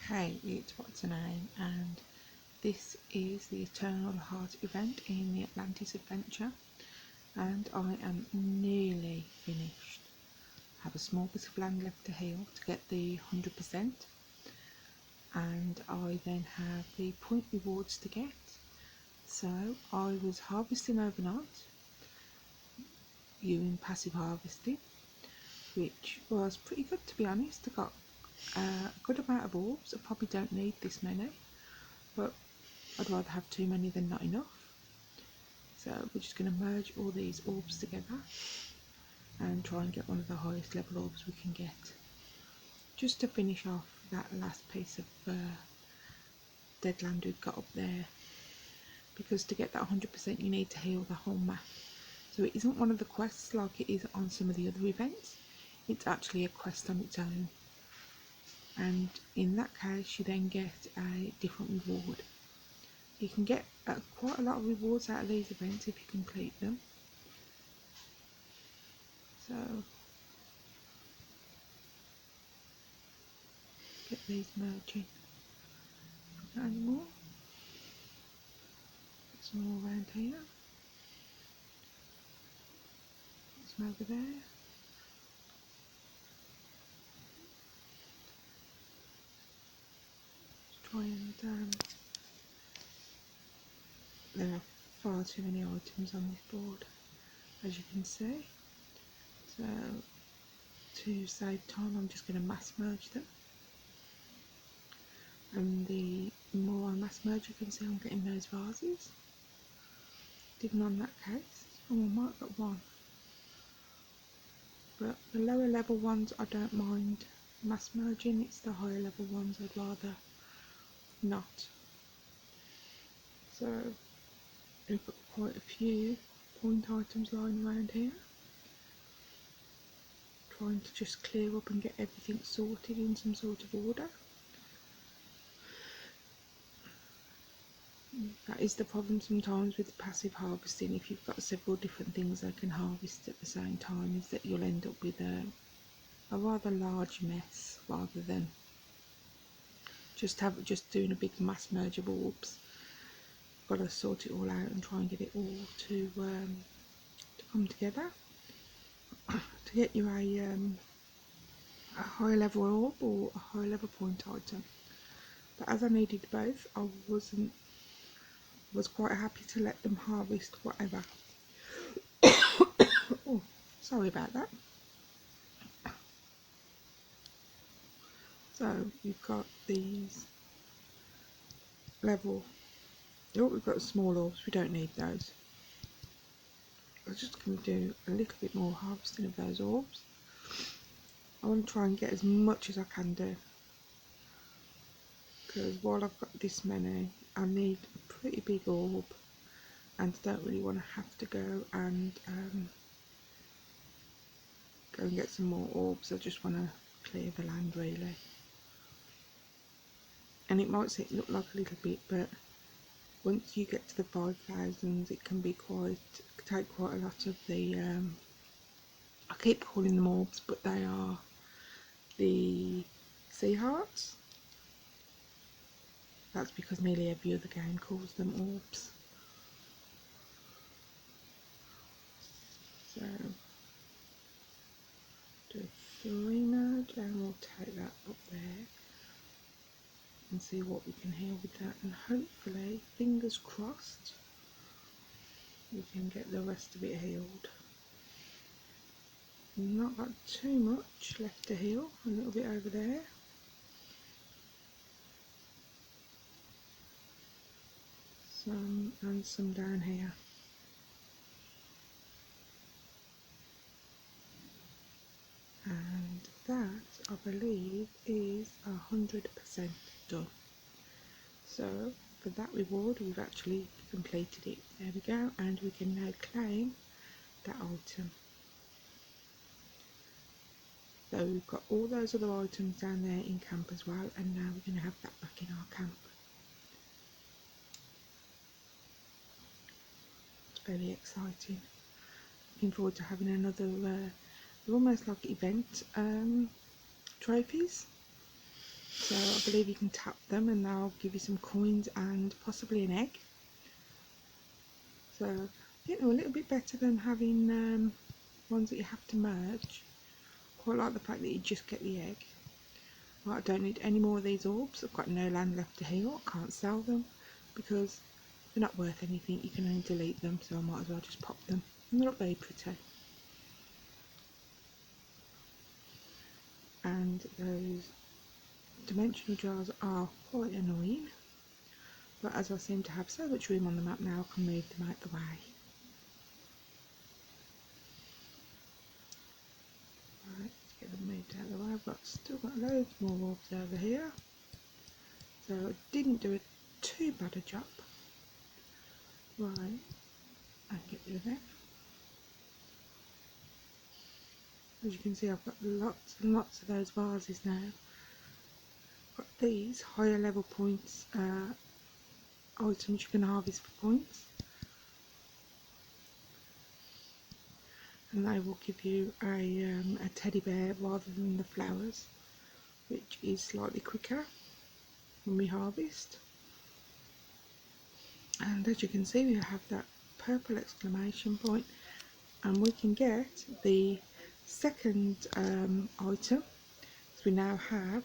Hey, it's What's her name, and this is the Eternal Heart event in the Atlantis adventure, and I am nearly finished. I have a small bit of land left to heal to get the 100%, and I then have the point rewards to get. So I was harvesting overnight using passive harvesting, which was pretty good to be honest. I got a good amount of orbs. I probably don't need this many, but I'd rather have too many than not enough. So we're just going to merge all these orbs together and try and get one of the highest level orbs we can get, just to finish off that last piece of dead land we've got up there, because to get that 100% you need to heal the whole map. So it isn't one of the quests like it is on some of the other events, it's actually a quest on its own, and in that case you then get a different reward. You can get quite a lot of rewards out of these events if you complete them. So get these merging. Any more? Some more around here. Some over there. Let's try and there are far too many items on this board, as you can see. So to save time, I'm just going to mass merge them. And the more I mass merge, you can see I'm getting those vases. Even on that case, I might get one. But the lower level ones I don't mind mass merging, it's the higher level ones I'd rather not. So we've got quite a few point items lying around here. Trying to just clear up and get everything sorted in some sort of order. That is the problem sometimes with passive harvesting. If you've got several different things they can harvest at the same time, is that you'll end up with a rather large mess rather than just doing a big mass merge of orbs. Got to sort it all out and try and get it all to come together to get you a high level orb or a high level point item. But as I needed both, I was quite happy to let them harvest whatever. Oh, sorry about that. So we've got these level. Oh, we've got small orbs. We don't need those. I'm just going to do a little bit more harvesting of those orbs. I want to try and get as much as I can do, because while I've got this many, I need a pretty big orb, and I don't really want to have to go and get some more orbs. I just want to clear the land really. And it might look like a little bit, but once you get to the 5,000s, it can be take quite a lot of the I keep calling them orbs, but they are the sea hearts. That's because nearly every other game calls them orbs. So do a 3 merge and we'll take that up there and see what we can heal with that, and hopefully, fingers crossed, we can get the rest of it healed. Not got too much left to heal, a little bit over there. Some and some down here. And that, I believe, is 100% done. So for that reward we've actually completed it. There we go, and we can now claim that item. So we've got all those other items down there in camp as well, and now we're going to have that back in our camp. It's very exciting. Looking forward to having another they're almost like event trophies. So I believe you can tap them and they'll give you some coins and possibly an egg. So I think they're a little bit better than having ones that you have to merge. Quite like the fact that you just get the egg. Well, I don't need any more of these orbs. I've got no land left to heal. I can't sell them because they're not worth anything. You can only delete them, so I might as well just pop them. And they look very pretty. And those dimensional jars are quite annoying, but as I seem to have so much room on the map now, I can move them out the way. Right, let's get them moved out of the way. I've still got loads more orbs over here, so I didn't do too bad a job. Right, and get rid of them. As you can see, I've got lots and lots of those vases now. I've got these higher level points items you can harvest for points, and they will give you a teddy bear rather than the flowers, which is slightly quicker when we harvest. And as you can see, we have that purple exclamation point, and we can get the second item, so we now have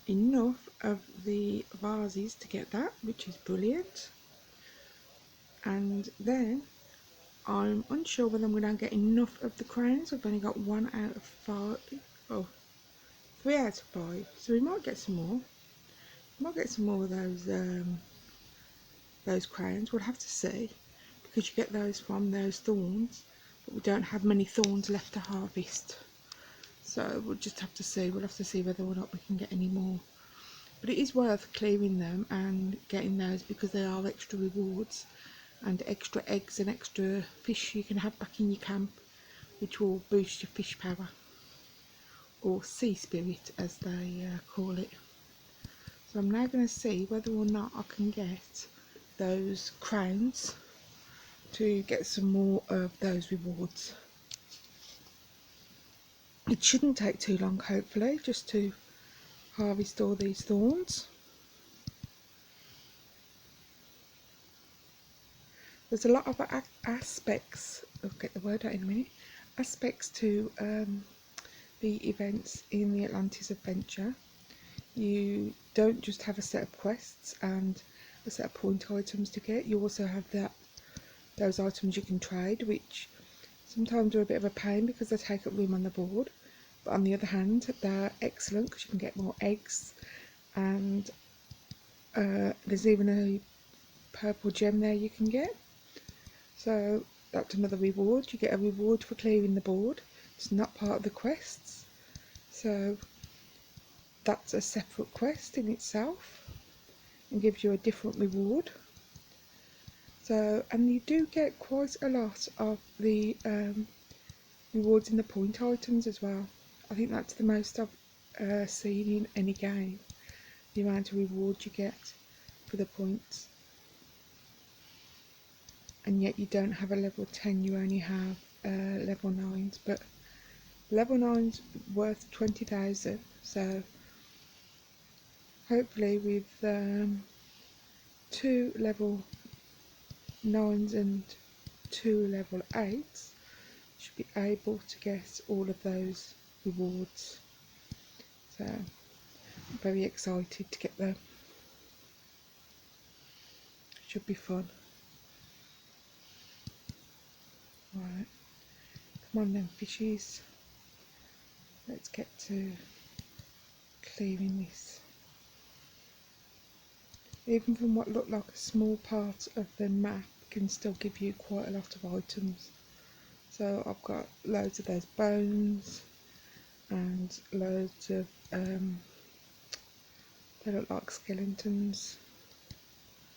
enough of the vases to get that, which is brilliant. And then I'm unsure whether I'm going to get enough of the crowns. I've only got 1 out of 5, oh, 3 out of 5, so we might get some more. We might get some more of those crowns. We'll have to see, because you get those from those thorns, but we don't have many thorns left to harvest, so we'll just have to see. We'll have to see whether or not we can get any more, but it is worth clearing them and getting those because they are extra rewards and extra eggs and extra fish you can have back in your camp, which will boost your fish power, or sea spirit as they call it. So I'm now going to see whether or not I can get those crowns to get some more of those rewards. It shouldn't take too long, hopefully, just to harvest all these thorns. There's a lot of aspects, I'll get the word out in a minute, aspects to the events in the Atlantis adventure. You don't just have a set of quests and a set of point items to get, you also have those items you can trade, which sometimes are a bit of a pain because they take up room on the board, but on the other hand they're excellent because you can get more eggs, and there's even a purple gem there you can get, so that's another reward. You get a reward for clearing the board. It's not part of the quests, so that's a separate quest in itself and gives you a different reward. So, and you do get quite a lot of the rewards in the point items as well. I think that's the most I've seen in any game, the amount of rewards you get for the points. And yet you don't have a level 10, you only have level 9s, but level 9's worth 20,000, so hopefully with 2 level 9s and 2 level 8s should be able to get all of those rewards, so I'm very excited to get them. Should be fun. Right, come on then fishies, let's get to clearing this. Even from what looked like a small part of the map can still give you quite a lot of items. So I've got loads of those bones and loads of they look like skeletons,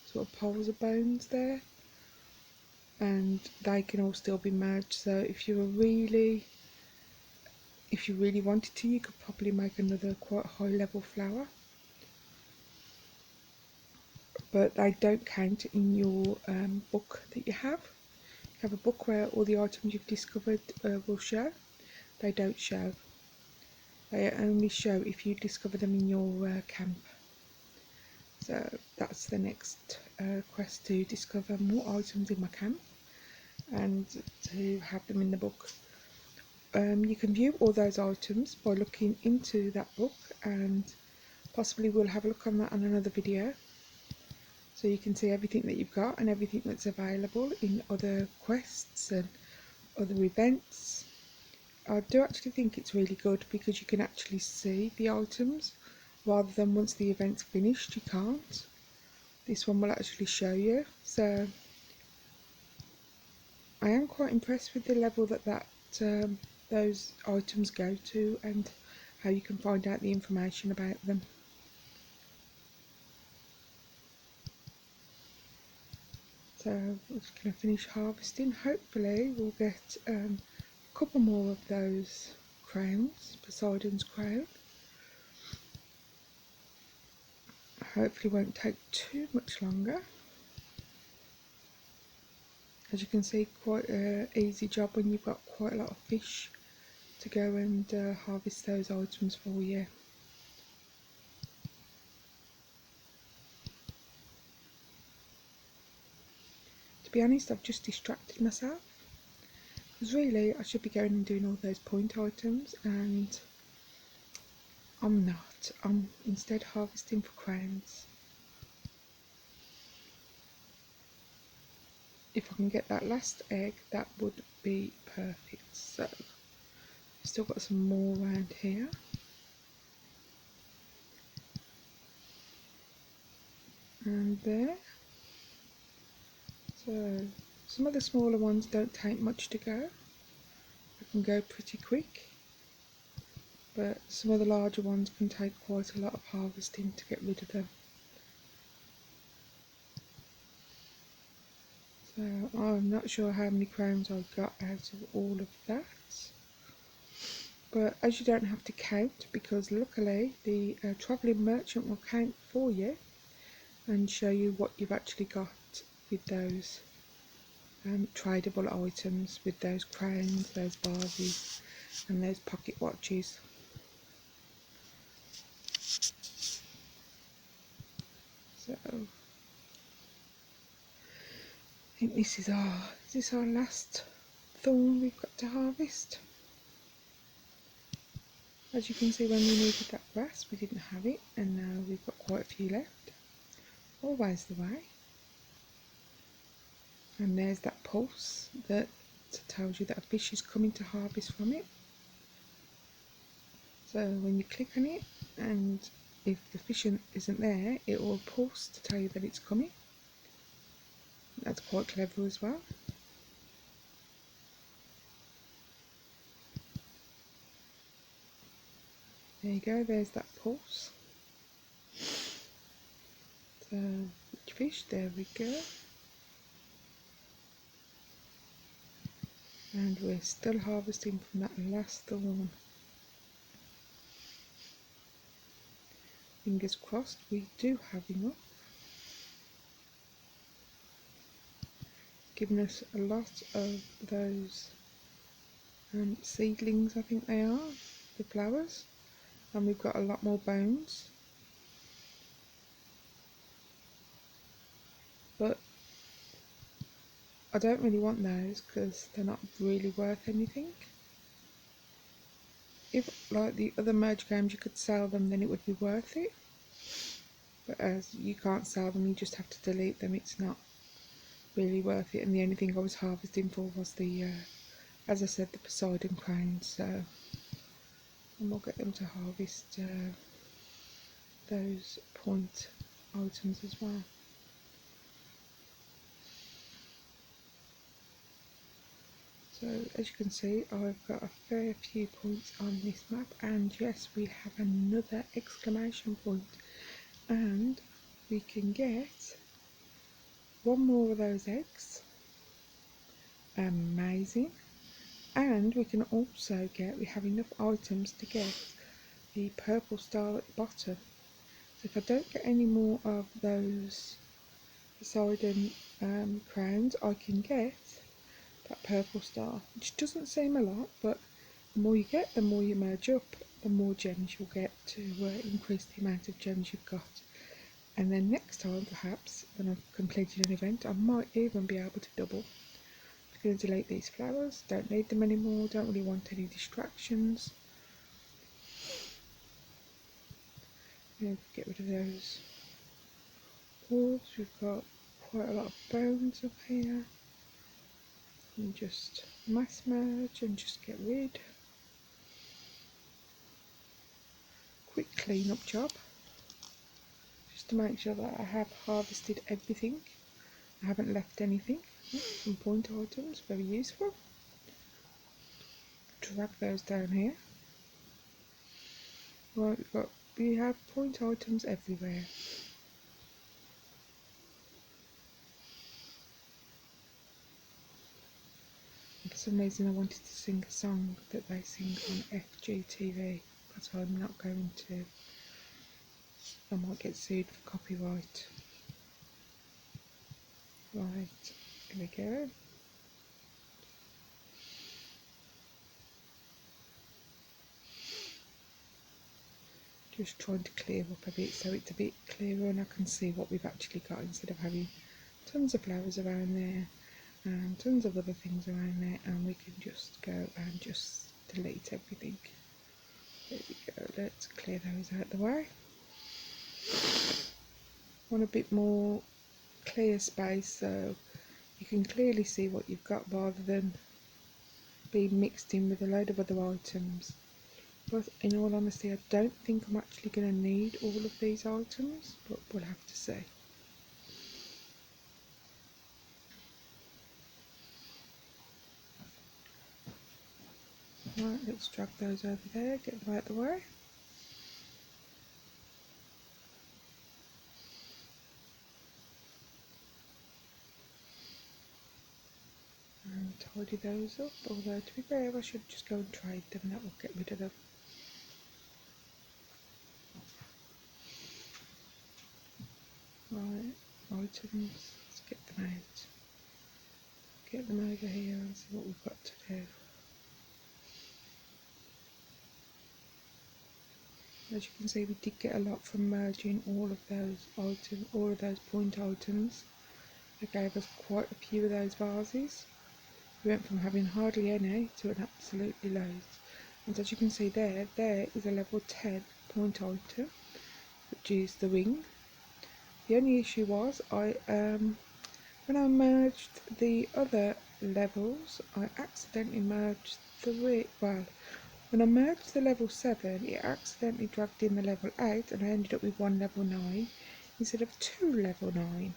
sort of poles of bones there, and they can all still be merged. So if you really wanted to, you could probably make another quite high level flower, but they don't count in your book that you have. You have a book where all the items you've discovered will show. They don't show. They only show if you discover them in your camp. So that's the next quest, to discover more items in my camp and to have them in the book. You can view all those items by looking into that book, and possibly we'll have a look on that on another video, so you can see everything that you've got and everything that's available in other quests and other events. I do actually think it's really good because you can actually see the items, rather than once the event's finished you can't. This one will actually show you, so I am quite impressed with the level that those items go to and how you can find out the information about them. So we're just going to finish harvesting. Hopefully we'll get a couple more of those crowns, Poseidon's crown. Hopefully won't take too much longer. As you can see, quite an easy job when you've got quite a lot of fish to go and harvest those items for you. To be honest, I've just distracted myself, because really I should be going and doing all those point items, and I'm not. I'm instead harvesting for crowns. If I can get that last egg, that would be perfect. So still got some more around here. And there. So some of the smaller ones don't take much to go. They can go pretty quick. But some of the larger ones can take quite a lot of harvesting to get rid of them. So I'm not sure how many crowns I got out of all of that. But as you don't have to count, because luckily the travelling merchant will count for you and show you what you've actually got with those tradable items, with those crowns, those vases and those pocket watches. So I think this is our last thorn we've got to harvest. As you can see, when we needed that grass we didn't have it, and now we've got quite a few left. Always the way. And there's that pulse that tells you that a fish is coming to harvest from it. So when you click on it, and if the fish isn't there, it will pulse to tell you that it's coming. That's quite clever as well. There you go, there's that pulse. So which fish? There we go. And we're still harvesting from that last thorn. Fingers crossed we do have enough. Giving us a lot of those seedlings, I think they are, the flowers, and we've got a lot more bones. But I don't really want those because they're not really worth anything. If, like the other merge games, you could sell them, then it would be worth it. But as you can't sell them, you just have to delete them. It's not really worth it. And the only thing I was harvesting for was the, as I said, the Poseidon crowns. So, and we'll get them to harvest those point items as well. So as you can see, I've got a fair few points on this map, and yes, we have another exclamation point, and we can get one more of those eggs. Amazing. And we can also get, we have enough items to get the purple star at the bottom. So if I don't get any more of those Poseidon crowns, I can get that purple star, which doesn't seem a lot, but the more you get, the more you merge up, the more gems you'll get to increase the amount of gems you've got. And then next time, perhaps, when I've completed an event, I might even be able to double. I'm going to delete these flowers, don't need them anymore, don't really want any distractions. Get rid of those orbs. We've got quite a lot of bones up here. And just mass merge and just get rid. Quick clean up job, just to make sure that I have harvested everything. I haven't left anything. Some point items, very useful. Drag those down here. Right, we have point items everywhere. And for some reason I wanted to sing a song that they sing on FGTV, but I'm not going to. I might get sued for copyright. Right, here we go. Just trying to clear up a bit so it's a bit clearer and I can see what we've actually got, instead of having tons of flowers around there and tons of other things around there, and we can just go and just delete everything. There we go, let's clear those out of the way. Want a bit more clear space so you can clearly see what you've got rather than being mixed in with a load of other items. But in all honesty, I don't think I'm actually going to need all of these items, but we'll have to see. Right, let's drag those over there, get them out of the way. And tidy those up, although to be fair I should just go and trade them, that will get rid of them. Right, items, let's get them out. Get them over here and see what we've got to do. As you can see, we did get a lot from merging all of those items, all of those point items. It gave us quite a few of those vases. We went from having hardly any to an absolutely loads. And as you can see there is a level 10 point item, which is the ring. The only issue was when I merged the other levels, I accidentally merged when I merged the level 7, it accidentally dragged in the level 8 and I ended up with one level 9 instead of 2 level 9.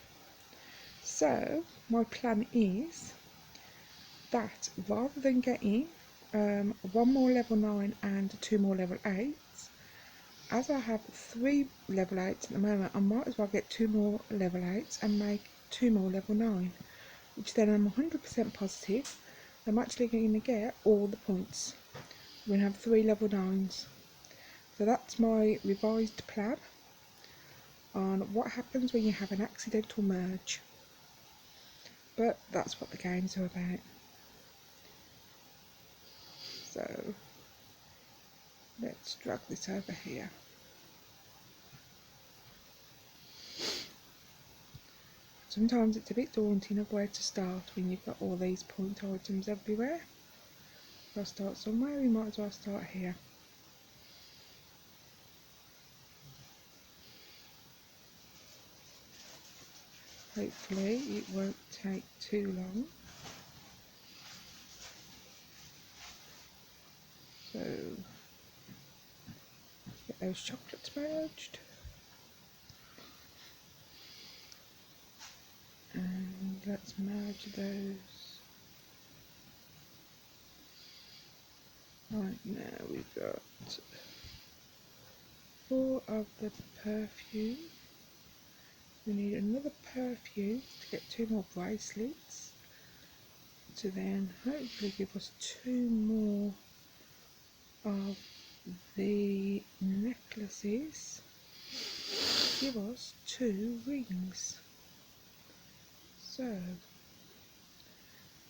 So my plan is that rather than getting one more level 9 and 2 more level 8s, as I have 3 level 8s at the moment, I might as well get 2 more level 8s and make 2 more level 9, which then I'm 100% positive I'm actually going to get all the points. We're going to have 3 level 9s. So that's my revised plan on what happens when you have an accidental merge. But that's what the game's are about. So let's drag this over here. Sometimes it's a bit daunting of where to start when you've got all these point items everywhere. If I start somewhere, we might as well start here. Hopefully it won't take too long. So get those chocolates merged. And let's merge those. Right, now we've got 4 of the perfume. We need another perfume to get 2 more bracelets, to then hopefully give us 2 more of the necklaces, give us 2 rings. So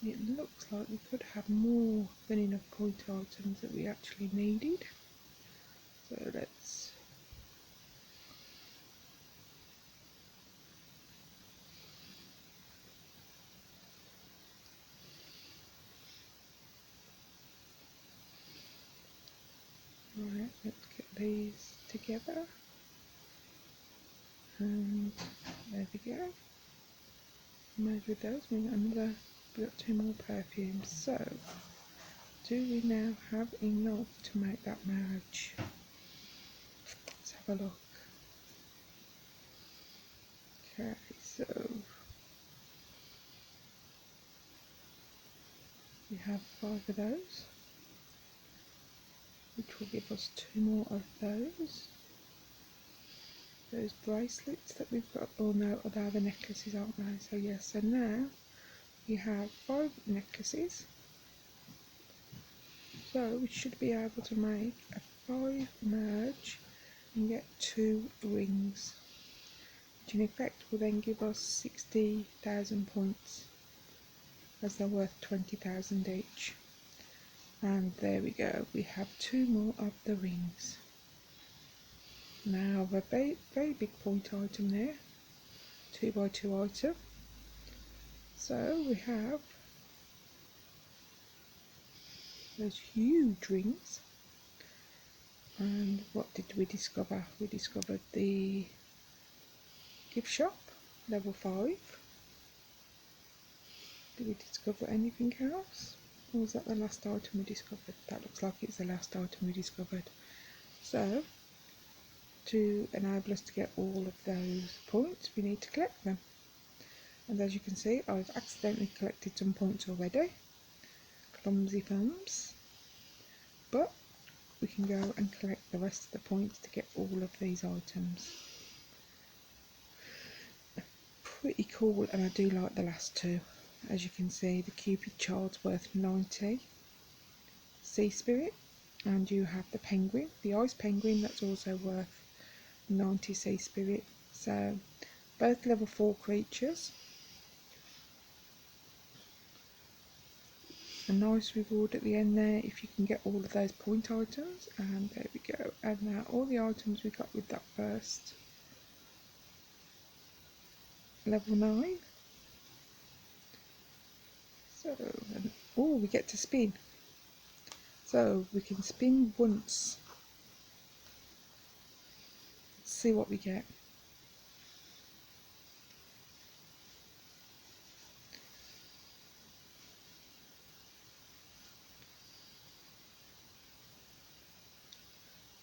it looks like we could have more than enough point items that we actually needed. So let's let's get these together, and there we go. Merge with those. We've got 2 more perfumes. So do we now have enough to make that merge? Let's have a look. Okay, so we have 5 of those, which will give us 2 more of those bracelets that we've got. Oh no, they are the necklaces, aren't they? So yes, so now we have 5 necklaces, so we should be able to make a 5 merge and get 2 rings, which in effect will then give us 60,000 points, as they're worth 20,000 each. And there we go, we have 2 more of the rings. Now a very big point item there, 2x2 item. So we have those huge rings. And what did we discover? We discovered the gift shop, level 5. Did we discover anything else? Or was that the last item we discovered? That looks like it's the last item we discovered. So, to enable us to get all of those points, we need to collect them. And as you can see, I've accidentally collected some points already. Clumsy thumbs. But we can go and collect the rest of the points to get all of these items. Pretty cool, and I do like the last 2. As you can see, the Cupid child's worth 90 sea spirit, and you have the penguin, the ice penguin, that's also worth 90 sea spirit. So both level 4 creatures. A nice reward at the end there if you can get all of those point items. And there we go, and now all the items we got with that first level 9. So, oh, we get to spin. So we can spin once. Let's see what we get.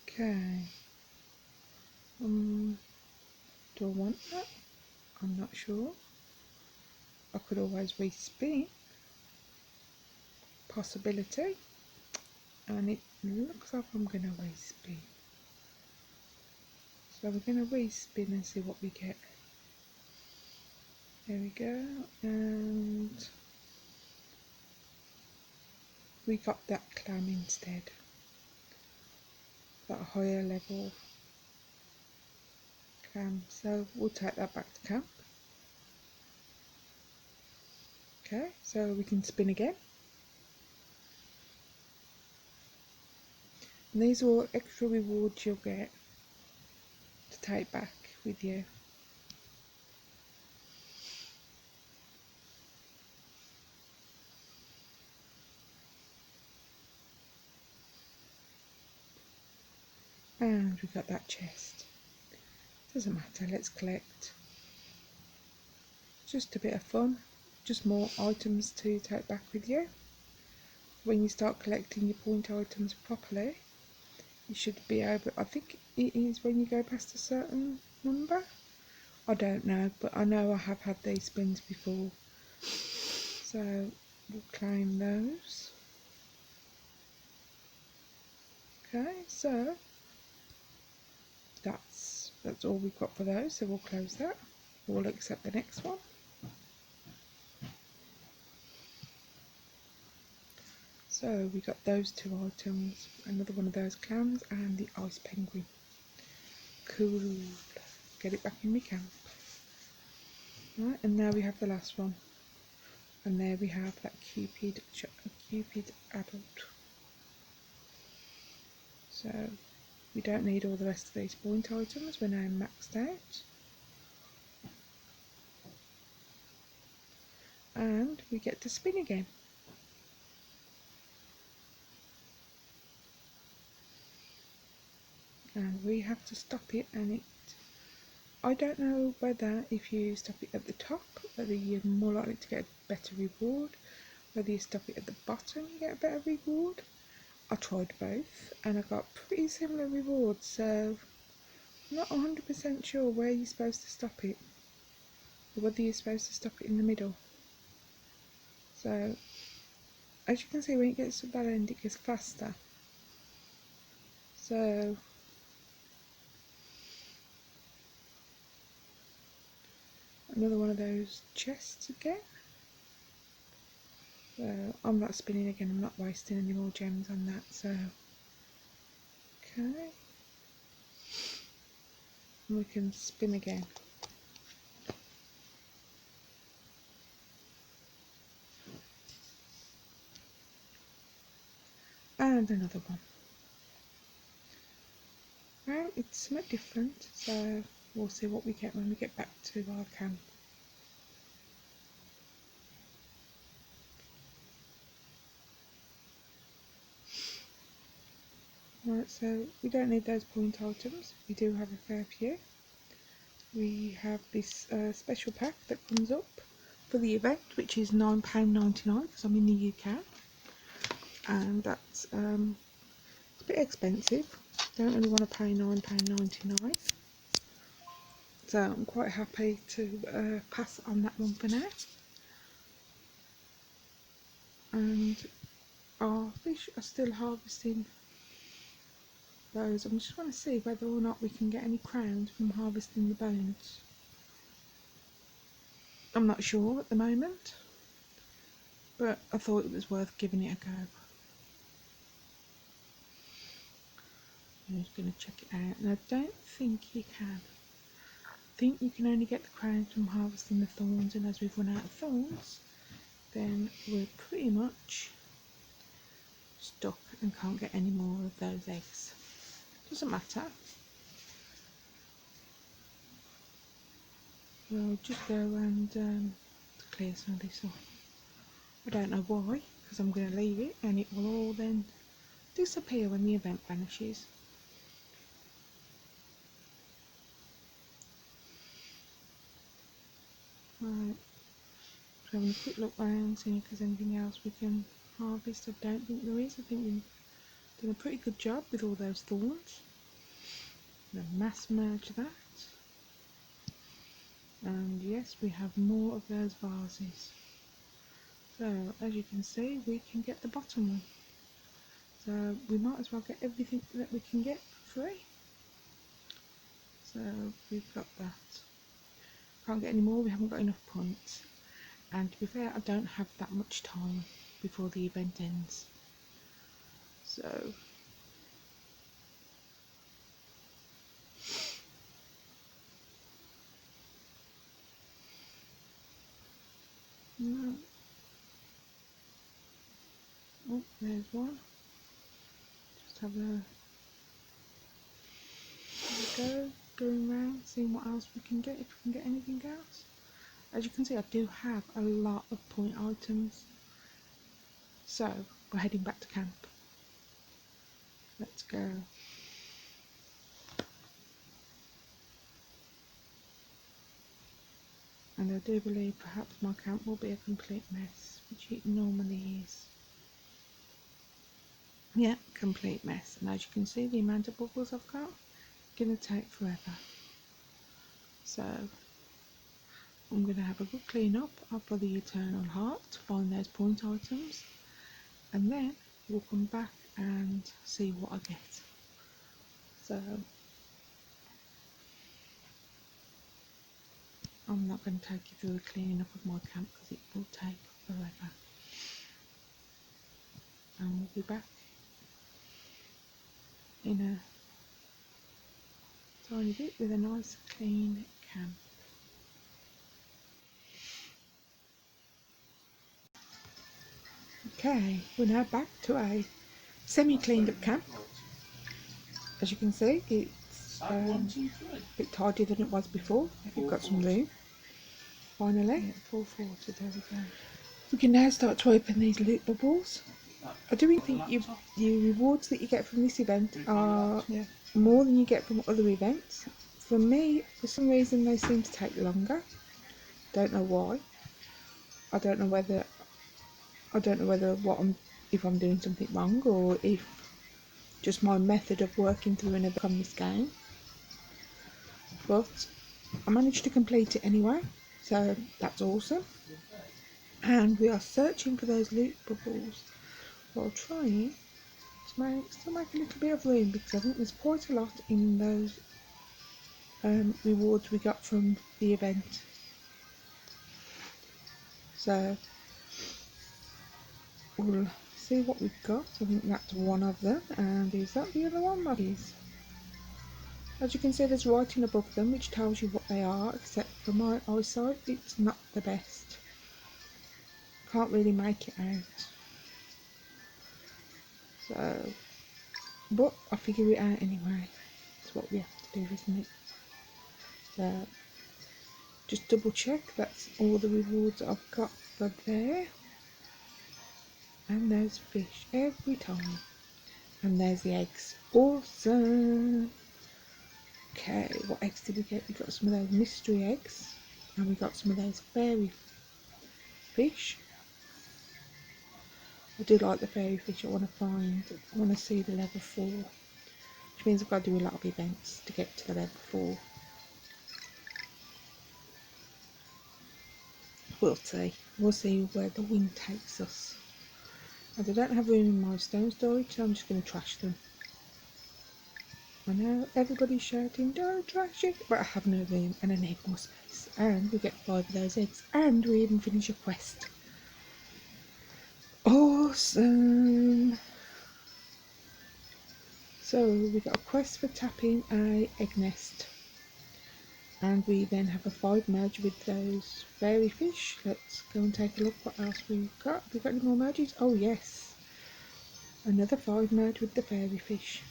Okay. Do I want that? I'm not sure. I could always respin. Possibility. And it looks like I'm going to respin. So we're going to respin and see what we get. There we go. And we got that clam instead. That higher level clam. So we'll take that back to camp. Okay, so we can spin again. And these are all extra rewards you'll get to take back with you. And we got that chest. Doesn't matter, let's collect. Just a bit of fun, just more items to take back with you. When you start collecting your point items properly, you should be able, I think it is when you go past a certain number. I don't know, but I know I have had these spins before. So we'll claim those. Okay, so that's all we've got for those, so we'll close that. We'll accept the next one. So we got those 2 items, another one of those clams and the ice penguin. Cool. Get it back in my camp. Right, and now we have the last one. And there we have that Cupid adult. So We don't need all the rest of these point items, we're now maxed out. And we get to spin again. And we have to stop it, and I don't know whether if you stop it at the top, whether you're more likely to get a better reward, whether you stop it at the bottom you get a better reward. I tried both and I got pretty similar rewards, so I'm not 100% sure where you're supposed to stop it, or whether you're supposed to stop it in the middle. So as you can see, when it gets to that end it gets faster. So another one of those chests again. So I'm not spinning again, I'm not wasting any more gems on that, so okay. And we can spin again. And another one. Well, it's somewhat different, so we'll see what we get when we get back to our camp. Right, so we don't need those point items, we do have a fair few. We have this special pack that comes up for the event, which is £9.99 because I'm in the UK, and that's a bit expensive. Don't really want to pay £9.99, so I'm quite happy to pass on that one for now. And our fish are still harvesting those. I just want to see whether or not we can get any crowns from harvesting the bones. I'm not sure at the moment, but I thought it was worth giving it a go. I'm just going to check it out, and I don't think you can. I think you can only get the crowns from harvesting the thorns, and as we've run out of thorns, then we're pretty much stuck and can't get any more of those eggs. Doesn't matter. We'll just go and clear some of this off. I don't know why, because I'm going to leave it and it will all then disappear when the event vanishes. Right, so having a quick look around, seeing if there's anything else we can harvest. I don't think there is. I think we've done a pretty good job with all those thorns. I'm going to mass merge that. And yes, we have more of those vases. So as you can see, we can get the bottom one. So we might as well get everything that we can get for free. So we've got that. Can't get any more, we haven't got enough points. And to be fair, I don't have that much time before the event ends. So no. Oh, there's one. Just have a go, going around, seeing what else we can get, if we can get anything else. As you can see, I do have a lot of point items. So we're heading back to camp. Let's go. And I do believe perhaps my camp will be a complete mess, which it normally is. Yeah, complete mess. And as you can see, the amount of bubbles I've got, gonna take forever. So I'm going to have a good clean up for the Eternal Heart to find those point items, and then we'll come back and see what I get. So I'm not going to take you through the cleaning up of my camp because it will take forever. And we'll be back in a tiny bit with a nice clean camp. Okay, we're now back to a semi-cleaned up camp. as you can see, it's a bit tidier than it was before. You've got some room. Finally, Yeah, 440, there we go. we can now start to open these loot bubbles. I do think your rewards that you get from this event are more than you get from other events. For me, for some reason, they seem to take longer. Don't know why. I don't know whether if I'm doing something wrong, or if just my method of working through an event on this game. But I managed to complete it anyway, so that's awesome. And we are searching for those loot bubbles while trying to still make a little bit of room, because I think there's quite a lot in those rewards we got from the event. So we'll see what we've got. I think that's one of them, and is that the other one? That is. As you can see, there's writing above them which tells you what they are, except for my eyesight it's not the best. Can't really make it out. So, but I'll figure it out anyway. It's what we have to do, isn't it? So, just double check that's all the rewards I've got for there. And there's fish every time. And there's the eggs. Awesome! Okay, what eggs did we get? We got some of those mystery eggs. And we got some of those fairy fish. I do like the fairy fish. I want to see the level 4. Which means I've got to do a lot of events to get to the level 4. We'll see. We'll see where the wind takes us. And I don't have room in my stone storage, so I'm just going to trash them. I know everybody's shouting, don't trash it, but I have no room and I need more space. And we get 5 of those eggs, and we even finish a quest. Awesome! So we got a quest for tapping a egg nest. And we then have a 5 merge with those fairy fish. Let's go and take a look what else we've got. Have we got any more merges? Oh yes! Another 5 merge with the fairy fish.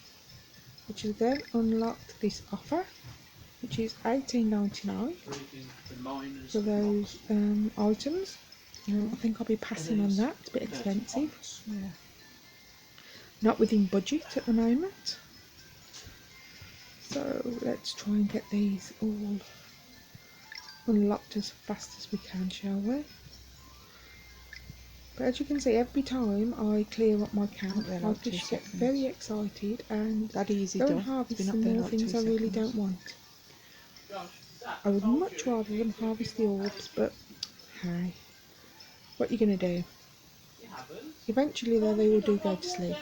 Which has then unlocked this offer, which is $18.99 for those items. I think I'll be passing on that. It's a bit expensive. Yeah. Not within budget at the moment. So let's try and get these all unlocked as fast as we can, shall we? But as you can see, every time I clear up my camp, I just get very excited and that easy go done. and harvest some more things I really don't want. I would much rather than harvest the orbs, but hey, what are you going to do? Eventually though, they all do go to sleep.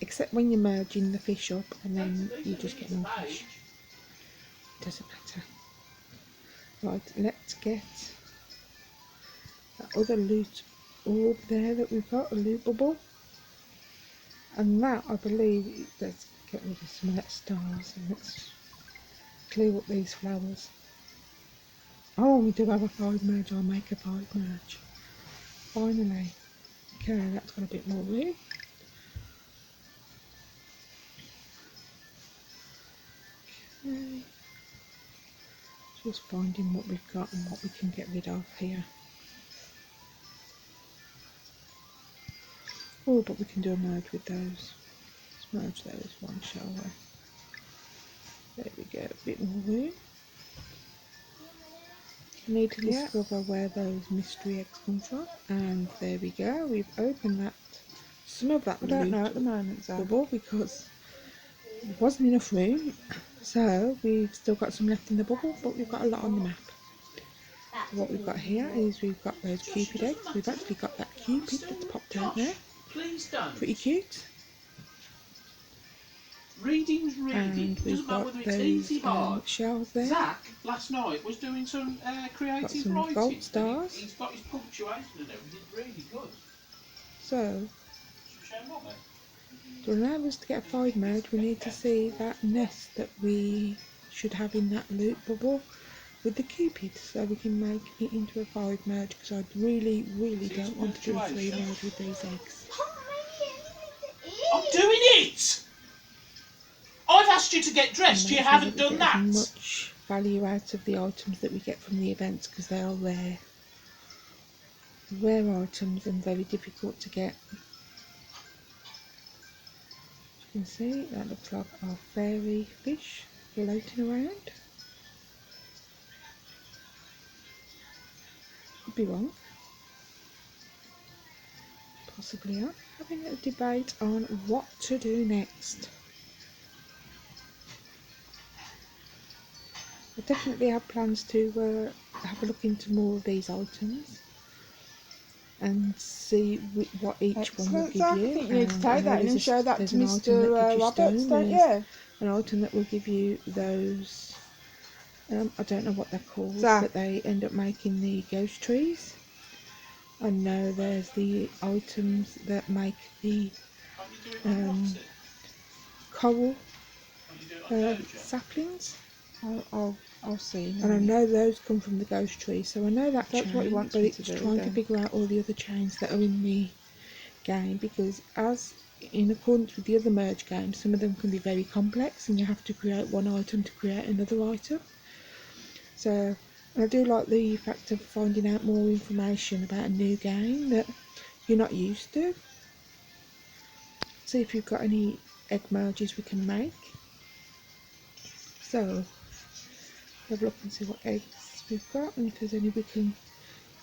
Except when you're merging the fish up and then you just get more fish. Doesn't matter. Right, let's get that other loot orb there that we've got, a loot bubble. And that, I believe, let's get rid of some of that stars and let's clear up these flowers. Oh, we do have a 5 merge. I'll make a 5 merge. Finally. Okay, that's got a bit more room. Okay. Just finding what we've got and what we can get rid of here. Oh, but we can do a merge with those. Let's merge those one, shall we? There we go, a bit more room. I need to discover where those mystery eggs come from. And there we go, we've opened that. Some of that I don't know at the moment, bubble because there wasn't enough room. So we've still got some left in the bubble, but we've got a lot on the map. What we've got here is we've got those cupid eggs. We've actually got that cupid that's popped out there. Pretty cute. Reading's reading. And we've got those shells there. Zach last night was doing some creative got some writing. gold stars. He's got his punctuation and everything really good. So to allow us to get a 5 merge, we need to see that nest that we should have in that loot bubble with the cupid, so we can make it into a 5 merge, because I really don't want to do a 3 merge with these eggs. I'm doing it! asked you to get and dressed, you make sure haven't that we done get that. as much value out of the items that we get from the events, because they are rare items and very difficult to get. As you can see, that looks like our fairy fish floating around. Could be wrong. Possibly are having a debate on what to do next. I definitely have plans to have a look into more of these items and see what each one will Excellent, give Zach. you. I think you need to And I take know that in and show that there's to an item that gives Mr. you Roberts, stone. don't There's you? an item that will give you those. I don't know what they're called, Zach. but they end up making the ghost trees. I know there's the items that make the coral saplings. I'll see. And I know those come from the ghost tree, so I know that That's chain, what he wants but me it's to do, trying to then. figure out all the other chains that are in the game, because as in accordance with the other merge games, some of them can be very complex and you have to create one item to create another item. So I do like the fact of finding out more information about a new game that you're not used to. See if you've got any egg merges we can make. So have a look and see what eggs we've got and if there's any we can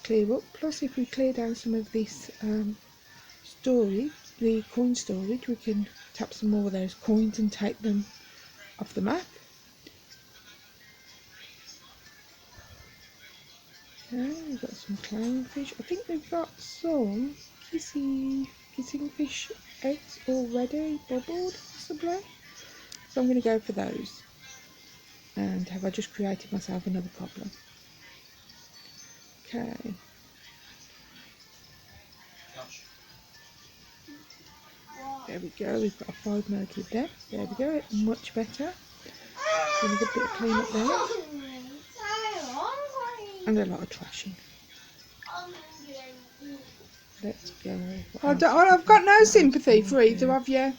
clear up. Plus, if we clear down some of this storage, the coin storage, we can tap some more of those coins and take them off the map. Okay, we've got some clownfish. I think we've got some kissing fish eggs already bubbled, possibly. So I'm going to go for those. And have I just created myself another problem? Okay. There we go, we've got a 5 merge with them. There we go, much better. So a bit of clean up there. And a lot of trashing. Let's go. I've got no sympathy for either of you.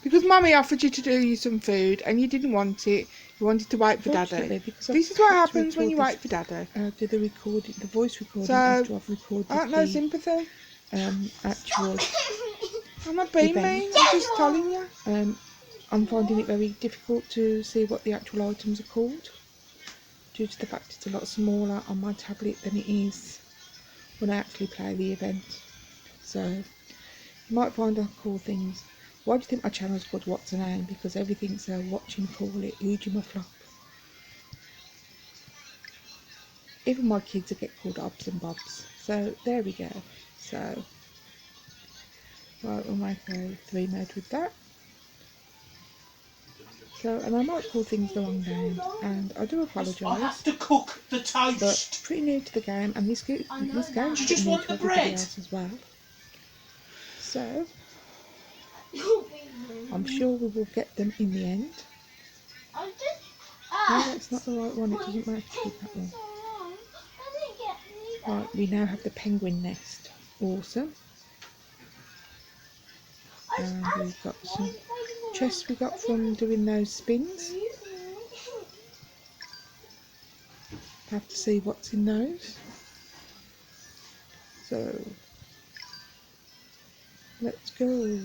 Because Mummy offered you to do you some food and you didn't want it. You wanted to wait for Daddy. This is what happens when you wait for Daddy. Do the recording, the voice recording, So, after I've recorded I got no the sympathy. actual I'm not being event. mean, I'm just telling you. I'm finding it very difficult to see what the actual items are called, due to the fact it's a lot smaller on my tablet than it is when I actually play the event. So you might find I call things. Why do you think my channel's called What's a Name? Because everything's a watch and call it, Oogie my flop. Even my kids will get called Obs and Bobs. So there we go. So right, we'll make a 3 merge with that. So, and I might call things the wrong name, and I do apologise. I have to cook the toast. But pretty new to the game, and this game's Do you pretty just new want to the everybody bread? else as well. So I'm sure we will get them in the end. No, that's not the right one. It doesn't match with that one. Right, we now have the penguin nest. Awesome. And we've got some chests we got from doing those spins. Have to see what's in those. So let's go.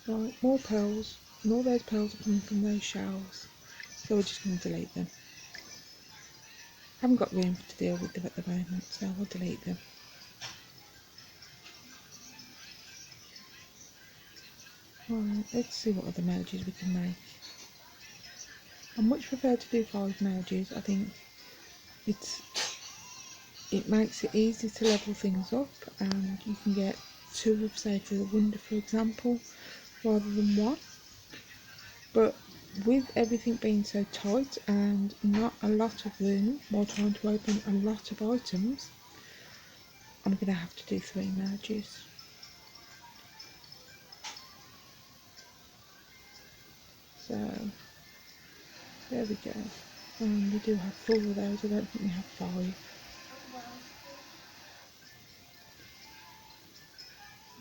Right, more pearls, and all those pearls are coming from those shells, so we're just going to delete them. Haven't got room to deal with them at the moment, so we'll delete them. Right, let's see what other merges we can make. I much prefer to do 5 merges. I think it makes it easy to level things up, and you can get 2 of, say, for the wonder, for example, rather than 1. But with everything being so tight and not a lot of room while trying to open a lot of items, I'm going to have to do 3 merges. So there we go. We do have 4 of those, I don't think we have 5.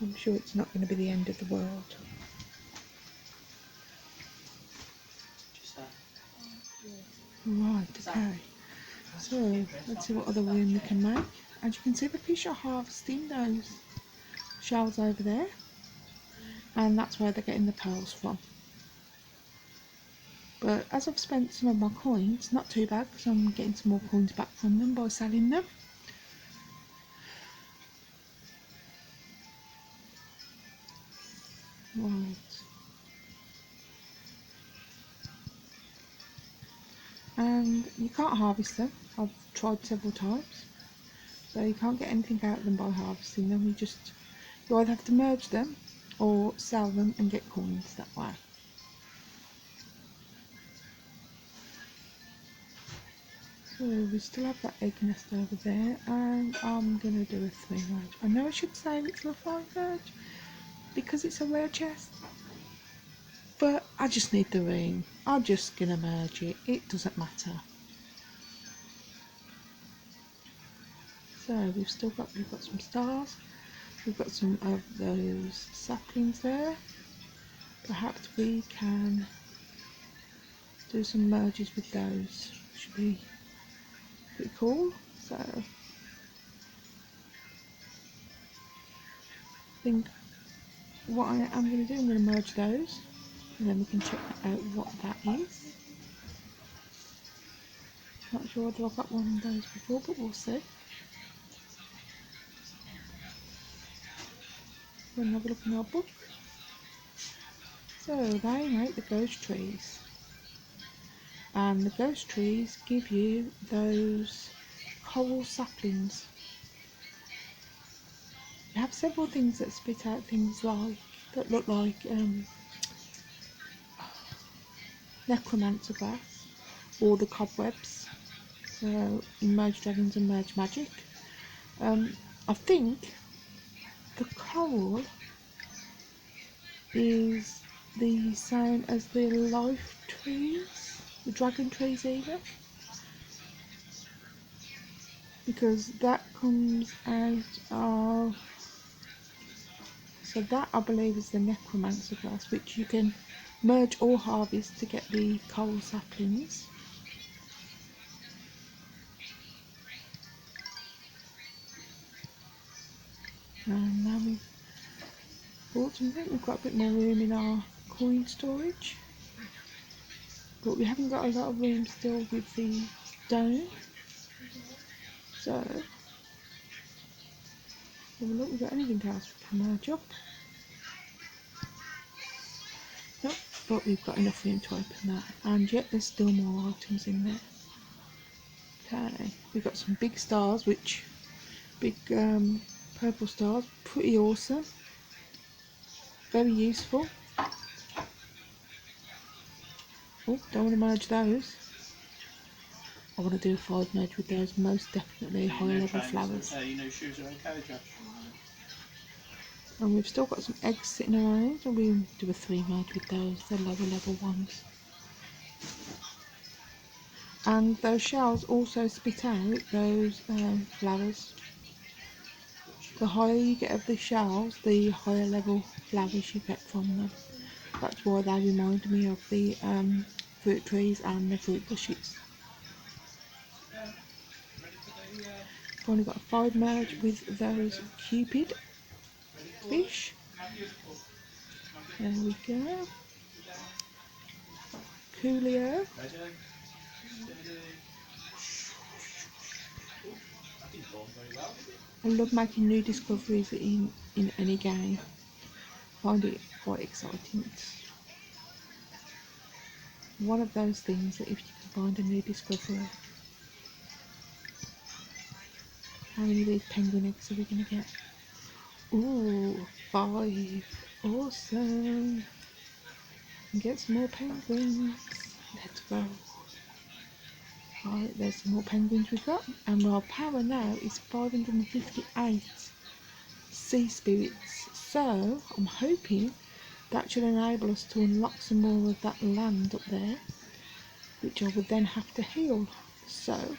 I'm sure it's not going to be the end of the world. Right, okay. So, let's see what other room we can make. As you can see, the fish are harvesting those shells over there. And that's where they're getting the pearls from. But as I've spent some of my coins, not too bad because I'm getting some more coins back from them by selling them. Right. And you can't harvest them. I've tried several times. So you can't get anything out of them by harvesting them. You either have to merge them or sell them and get coins that way. So we still have that egg nest over there, and I'm going to do a 3 merge. I know I should save it for a 5 merge because it's a rare chest, but I just need the ring. I'm just going to merge it, it doesn't matter. So we've got some stars, we've got some of those saplings there. Perhaps we can do some merges with those, should be pretty cool. So I think what I am going to do, I'm going to merge those and then we can check out what that is. Not sure whether I've got one of those before, but we'll see. We'll have a look in our book. So they make the ghost trees, and the ghost trees give you those coral saplings. You have several things that spit out things that look like necromancer grass or the cobwebs. So in Merge Dragons and Merge Magic, I think the coral is the same as the life trees, the dragon trees even, because that comes out of, so that I believe is the necromancer grass, which you can merge or harvest to get the coral saplings. And now we've bought something, we've got a bit more room in our coin storage, but we haven't got a lot of room still with the dome. So have a look, we've got anything else we can merge up. Nope, but we've got enough room to open that, and yet there's still more items in there. Okay, we've got some big stars, big purple stars, pretty awesome, very useful. Oh, don't want to merge those. I want to do a 5 merge with those, most definitely higher level flowers. Shoes are okay, Josh. And we've still got some eggs sitting around, and we'll do a 3 merge with those, the lower level ones. And those shells also spit out those flowers. The higher you get of the shells, the higher level flowers you get from them. That's why they remind me of the fruit trees and the fruit bushes. I've only got a 5 merge with those Cupid fish. There we go. Coolio. I love making new discoveries in any game. I find it quite exciting. It's one of those things that if you can find a new discovery. How many of these penguin eggs are we going to get? Ooh, 5. Awesome. And get some more penguins. Let's go. Right, there's some more penguins we've got. And our power now is 558 sea spirits. So, I'm hoping that should enable us to unlock some more of that land up there. which I would then have to heal. So I'm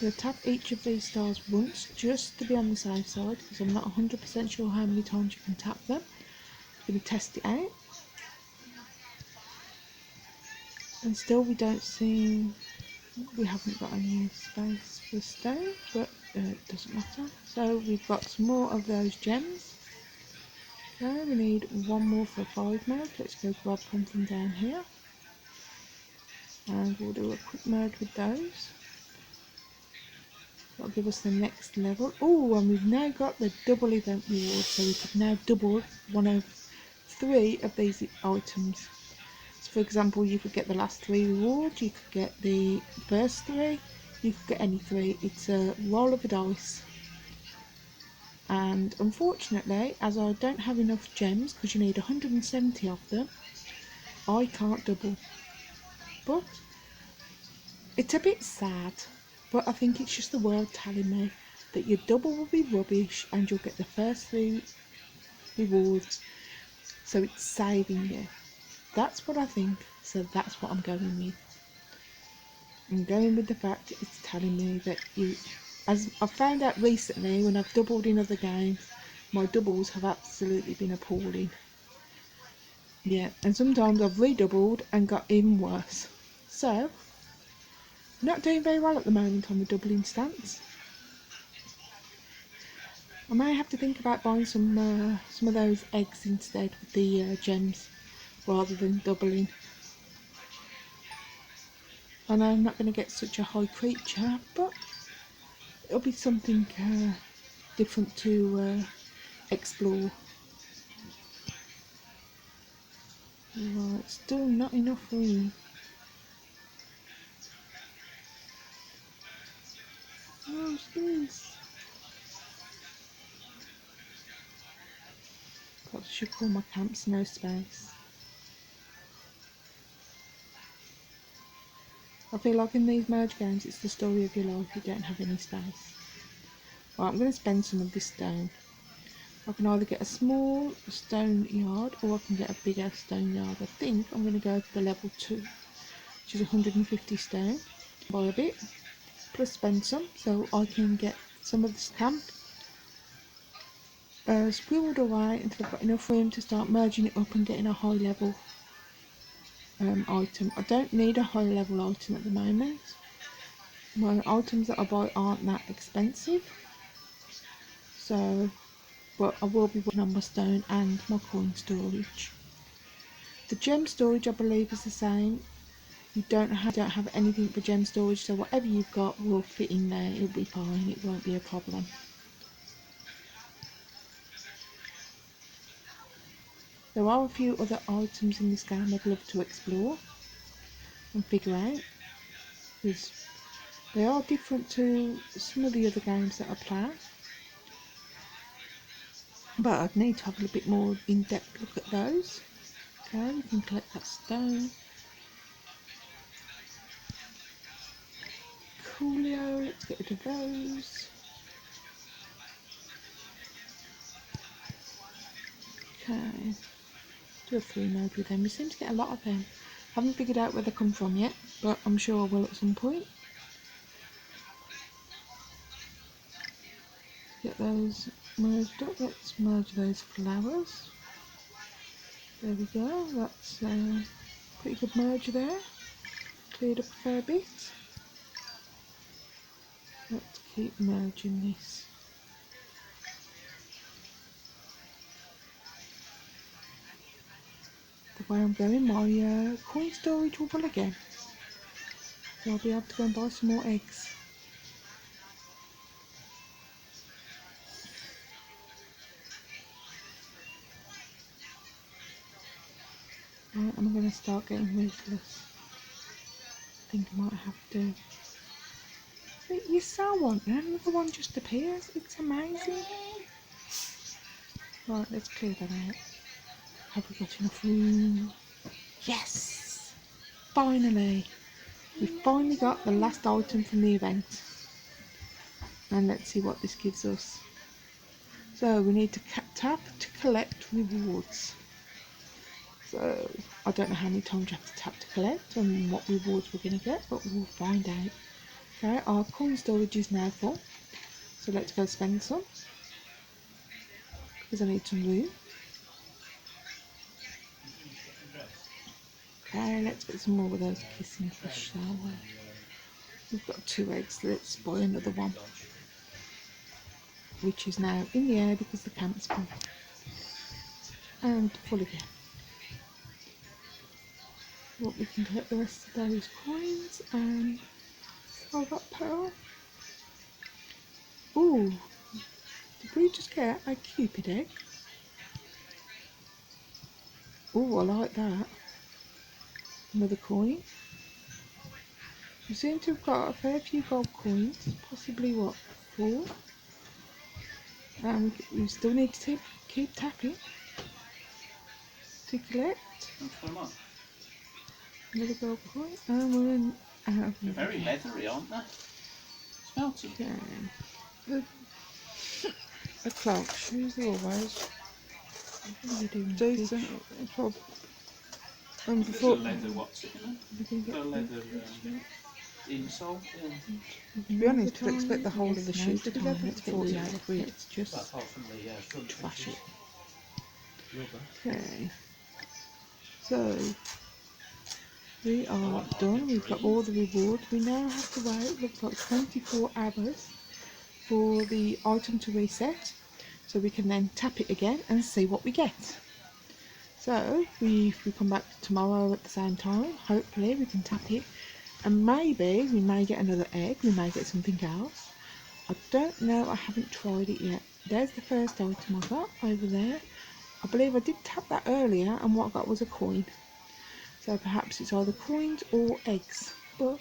going to tap each of these stars once just to be on the safe side, because I'm not 100% sure how many times you can tap them. I'm going to test it out, and still we haven't got any space for stone, but it doesn't matter. So we've got some more of those gems. So we need one more for a 5 merge. Let's go grab one from down here, and we'll do a quick merge with those. That'll give us the next level. Oh, and we've now got the double event reward, so we could now double one of 3 of these items. So for example, you could get the last 3 rewards, you could get the first 3, you could get any 3. It's a roll of the dice. And unfortunately, as I don't have enough gems, because you need 170 of them, I can't double. But it's a bit sad, but I think it's just the world telling me that your double will be rubbish and you'll get the first 3 rewards, so it's saving you. That's what I think, so that's what I'm going with. I'm going with the fact it's telling me that as I've found out recently when I've doubled in other games, my doubles have absolutely been appalling. Yeah, and sometimes I've redoubled and got even worse. So, not doing very well at the moment on the doubling stance. I may have to think about buying some of those eggs instead with the gems, rather than doubling. I know I'm not going to get such a high creature, but it'll be something different to explore. Right, still not enough room. What's this? Perhaps I should call my camps no space. I feel like in these merge games it's the story of your life, you don't have any space. Right, I'm going to spend some of this stone. I can either get a small stone yard or I can get a bigger stone yard. I think I'm going to go for the level 2, which is 150 stone. Buy a bit, plus spend some, so I can get some of this camp squirreled away until I've got enough room to start merging it up and getting a high level item. I don't need a high level item at the moment. My items that I buy aren't that expensive, so but I will be working on my stone and my coin storage. The gem storage I believe is the same. You don't have anything for gem storage, so whatever you've got will fit in there. It'll be fine, it won't be a problem. There are a few other items in this game I'd love to explore and figure out, because they are different to some of the other games that I play. But I'd need to have a little bit more in-depth look at those. Okay, we can collect that stone. Coolio, let's get rid of those. Okay, do a 3 node with them. We seem to get a lot of them. Haven't figured out where they come from yet, but I'm sure I will at some point. Get those merged up. Let's merge those flowers. There we go. That's a pretty good merge there. Cleared up a fair bit. Let's keep merging this. The way I'm going, my coin storage will full again. So I'll be able to go and buy some more eggs. Right, I'm going to start getting ruthless. I think I might have to. But you sell one and another one just appears. It's amazing. Right, let's clear that out. Have we got enough room? Yes! Finally! We've finally got the last item from the event. And let's see what this gives us. So we need to tap to collect rewards. So So I don't know how many times you have to tap to collect and what rewards we're going to get, but we'll find out. Okay, our coin storage is now full, so let's go spend some because I need some room. Okay, let's get some more of those kissing fish, shall we? We've got 2 eggs, let's buy another one, which is now in the air because the camp's full. And full again. What we can get the rest of those coins and sell that pearl. Ooh, did we just get a Cupid egg? Ooh, I like that. Another coin. We seem to have got a fair few gold coins, possibly what, 4? And we still need to keep tapping to collect. Another gold coin, and we're in out of They're very leathery, aren't they? Smell them. Okay. The clock shoes are always. What are you doing? Decent. And There's a before, leather, what's it in We can it? get A leather fish, insole. to be honest, I'd expect the whole of the shoe now's to the be time. leather Let's before get you. rid of it. Let's just Apart from the front trash pieces. it. Rubber. Okay. So we are done. We've got all the rewards. We now have to wait. Looks like 24 hours for the item to reset, so we can then tap it again and see what we get. So if we come back tomorrow at the same time, hopefully we can tap it, and maybe we may get another egg. We may get something else. I don't know. I haven't tried it yet. There's the first item I got over there. I believe I did tap that earlier, and what I got was a coin. So perhaps it's either coins or eggs, but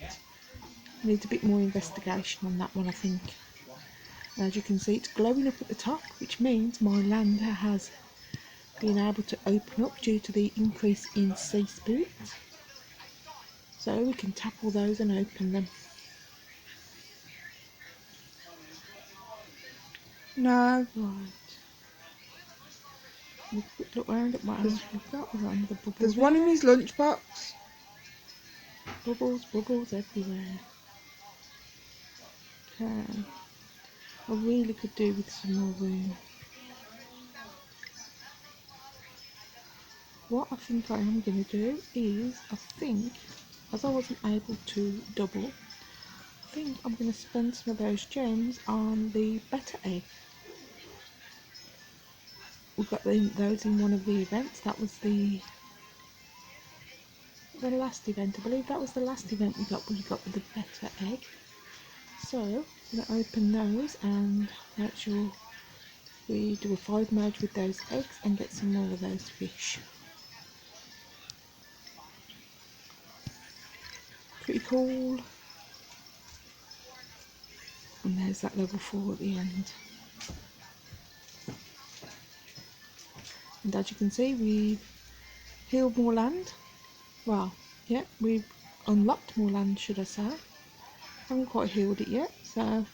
needs a bit more investigation on that one, I think. And as you can see, it's glowing up at the top, which means my land has been able to open up due to the increase in sea spirits. So we can tap all those and open them. no, Right. Have a quick look round at what else we've got. We've got another bubble there's there. one in his lunchbox. Bubbles, bubbles everywhere. Okay. I really could do with some more room. What I think I am going to do is, I think, as I wasn't able to double, I think I'm going to spend some of those gems on the better egg. We got those in one of the events. That was the last event. I believe that was the last event we got with the better egg. So I'm going to open those and make sure we do a 5 merge with those eggs and get some more of those fish. Pretty cool. And there's that level 4 at the end. And as you can see, we've healed more land. Well, yeah, we've unlocked more land, should I say. Haven't quite healed it yet, so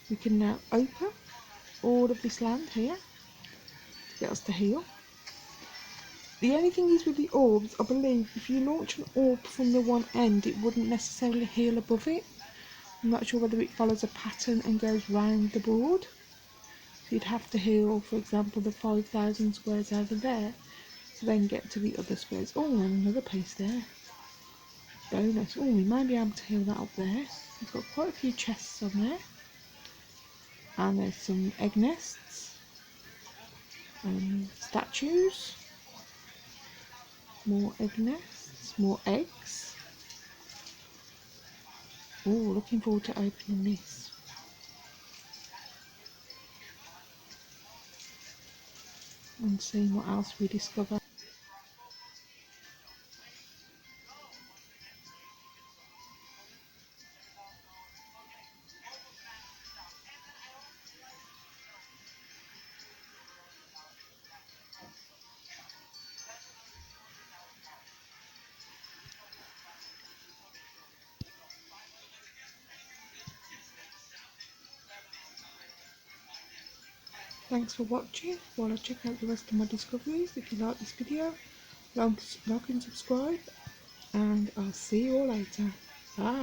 we can now open all of this land here to get us to heal. The only thing is with the orbs, I believe if you launch an orb from the one end, it wouldn't necessarily heal above it. I'm not sure whether it follows a pattern and goes round the board. So you'd have to heal, for example, the 5,000 squares over there to then get to the other squares. Oh, and another piece there. Bonus. Oh, we may be able to heal that up there. We've got quite a few chests on there. And there's some egg nests. Statues. More egg nests. More eggs. Oh, looking forward to opening this. And seeing what else we discover. Thanks for watching while I check out the rest of my discoveries. If you like this video, like and subscribe, and I'll see you all later. Bye.